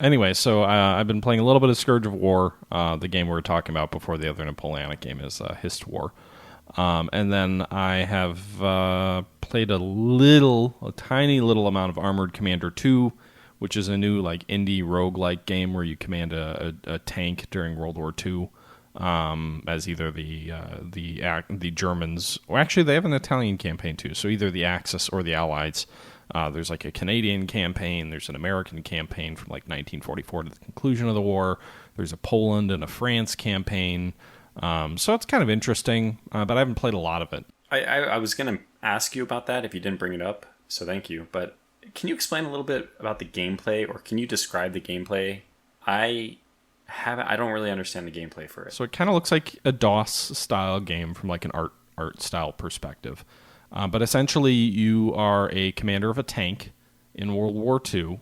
Anyway, so I've been playing a little bit of Scourge of War, the game we were talking about before the other Napoleonic game is Hist War. And then I have played a tiny little amount of Armored Commander 2, which is a new like indie roguelike game where you command a tank during World War II, as either the Germans, or actually they have an Italian campaign too, so either the Axis or the Allies. There's like a Canadian campaign, there's an American campaign from like 1944 to the conclusion of the war, there's a Poland and a France campaign. So it's kind of interesting, but I haven't played a lot of it. I was going to ask you about that if you didn't bring it up, so thank you. But can you explain a little bit about the gameplay, or can you describe the gameplay? I don't really understand the gameplay for it. So it kind of looks like a DOS-style game from like an art-style perspective. But essentially, you are a commander of a tank in World War II.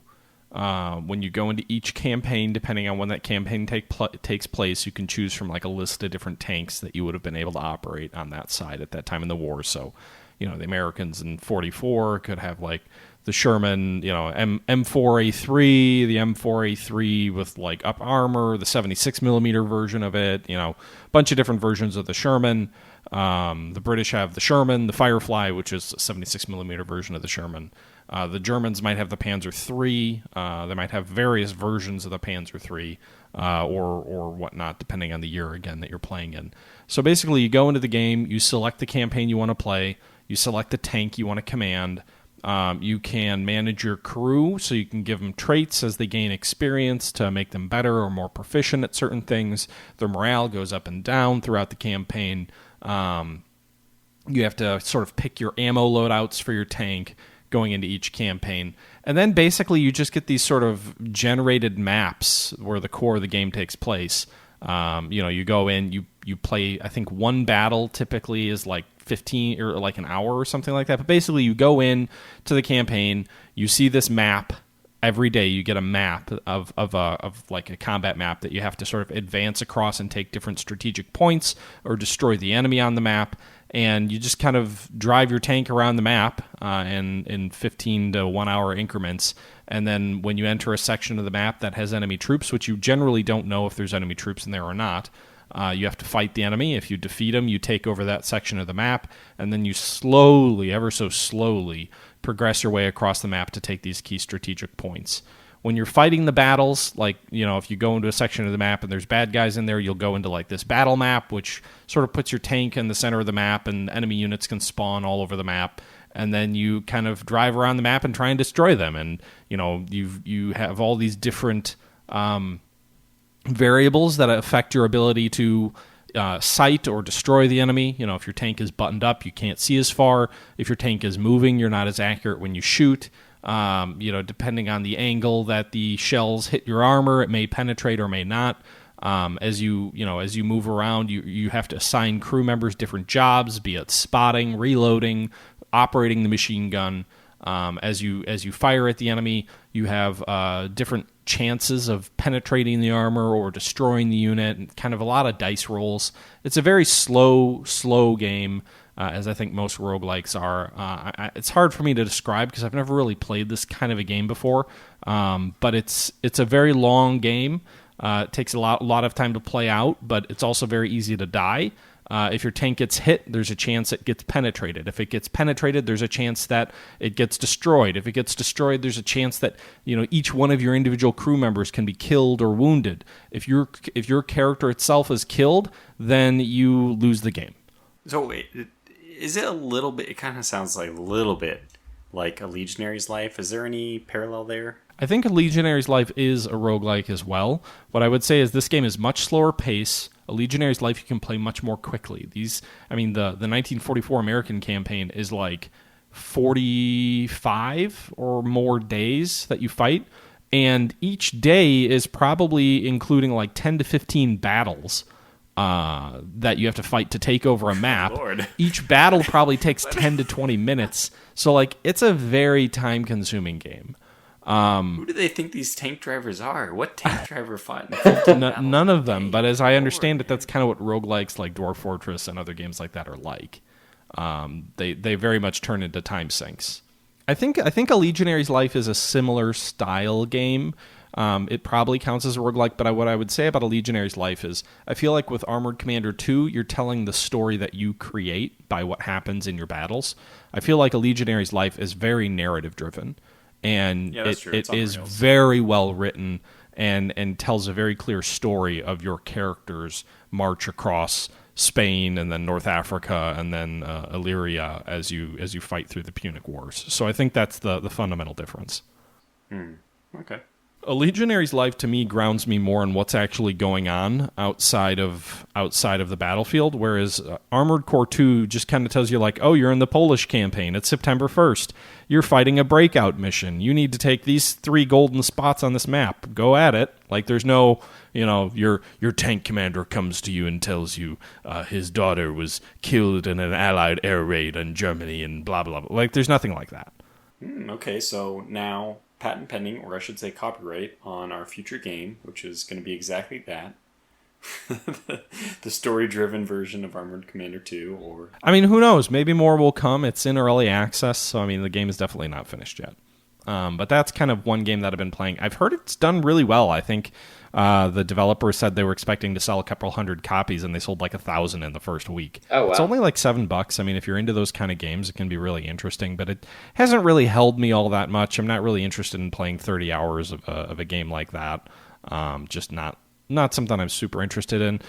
When you go into each campaign, depending on when that campaign takes place, you can choose from like a list of different tanks that you would have been able to operate on that side at that time in the war. So, the Americans in 44 could have like the Sherman, M4A3, the M4A3 with like up armor, the 76 millimeter version of it, a bunch of different versions of the Sherman. The British have the Sherman, the Firefly, which is a 76 millimeter version of the Sherman. The Germans might have the Panzer III. They might have various versions of the Panzer III, or whatnot, depending on the year, again, that you're playing in. So basically, you go into the game, you select the campaign you want to play, you select the tank you want to command. You can manage your crew, so you can give them traits as they gain experience to make them better or more proficient at certain things. Their morale goes up and down throughout the campaign. You have to sort of pick your ammo loadouts for your tank going into each campaign. And then basically you just get these sort of generated maps where the core of the game takes place. You go in, you play, I think one battle typically is like 15 or like an hour or something like that. But basically you go in to the campaign, you see this map. Every day you get a map of like a combat map that you have to sort of advance across and take different strategic points or destroy the enemy on the map. And you just kind of drive your tank around the map in 15 to 1 hour increments. And then when you enter a section of the map that has enemy troops, which you generally don't know if there's enemy troops in there or not, you have to fight the enemy. If you defeat them, you take over that section of the map. And then you slowly, ever so slowly, progress your way across the map to take these key strategic points. When you're fighting the battles, like, if you go into a section of the map and there's bad guys in there, you'll go into like this battle map, which sort of puts your tank in the center of the map, and enemy units can spawn all over the map. And then you kind of drive around the map and try and destroy them. And, you have all these different variables that affect your ability to sight or destroy the enemy. If your tank is buttoned up, you can't see as far. If your tank is moving, you're not as accurate when you shoot. Depending on the angle that the shells hit your armor, it may penetrate or may not. As you move around, you have to assign crew members different jobs, be it spotting, reloading, operating the machine gun. As you fire at the enemy, you have different chances of penetrating the armor or destroying the unit, and kind of a lot of dice rolls. It's a very slow game. As I think most roguelikes are. It's hard for me to describe because I've never really played this kind of a game before, but it's a very long game. It takes a lot of time to play out, but it's also very easy to die. If your tank gets hit, there's a chance it gets penetrated. If it gets penetrated, there's a chance that it gets destroyed. If it gets destroyed, there's a chance that each one of your individual crew members can be killed or wounded. If your character itself is killed, then you lose the game. So wait, is it a little bit? It kind of sounds like a little bit like a Legionary's Life. Is there any parallel there? I think a Legionary's Life is a roguelike as well. What I would say is this game is much slower pace. A Legionary's Life you can play much more quickly. The 1944 American campaign is like 45 or more days that you fight, and each day is probably including like 10 to 15 battles that you have to fight to take over a map. Lord. Each battle probably takes 10 to 20 minutes. So, like, it's a very time-consuming game. Who do they think these tank drivers are? What tank driver fought in 15 battles? None of them, but as I understand it, that's kind of what roguelikes like Dwarf Fortress and other games like that are like. They very much turn into time sinks. I think A Legionary's Life is a similar style game. It probably counts as a roguelike, but what I would say about a Legionary's Life is I feel like with Armored Commander 2, you're telling the story that you create by what happens in your battles. I feel like a Legionary's Life is very narrative driven, and Yeah, that's true. it It's on is rails. very well written and tells a very clear story of your character's march across Spain and then North Africa and then Illyria as you fight through the Punic Wars. So I think that's the fundamental difference. Okay. A Legionary's Life to me grounds me more in what's actually going on outside of the battlefield, whereas Armored Core 2 just kind of tells you like, oh, you're in the Polish campaign. It's September 1st. You're fighting a breakout mission. You need to take these 3 golden spots on this map. Go at it. Like there's no, your tank commander comes to you and tells you his daughter was killed in an Allied air raid in Germany and blah, blah, blah. Like there's nothing like that. Okay, so now patent pending, or I should say copyright, on our future game, which is going to be exactly that. The story-driven version of Armored Commander 2, or... I mean, who knows? Maybe more will come. It's in early access, so I mean, the game is definitely not finished yet. But that's kind of one game that I've been playing. I've heard it's done really well. I think the developer said they were expecting to sell a couple hundred copies, and they sold like 1,000 in the first week. Oh, wow. It's only like $7. I mean, if you're into those kind of games, it can be really interesting, but it hasn't really held me all that much. I'm not really interested in playing 30 hours of a game like that. Just not something I'm super interested in.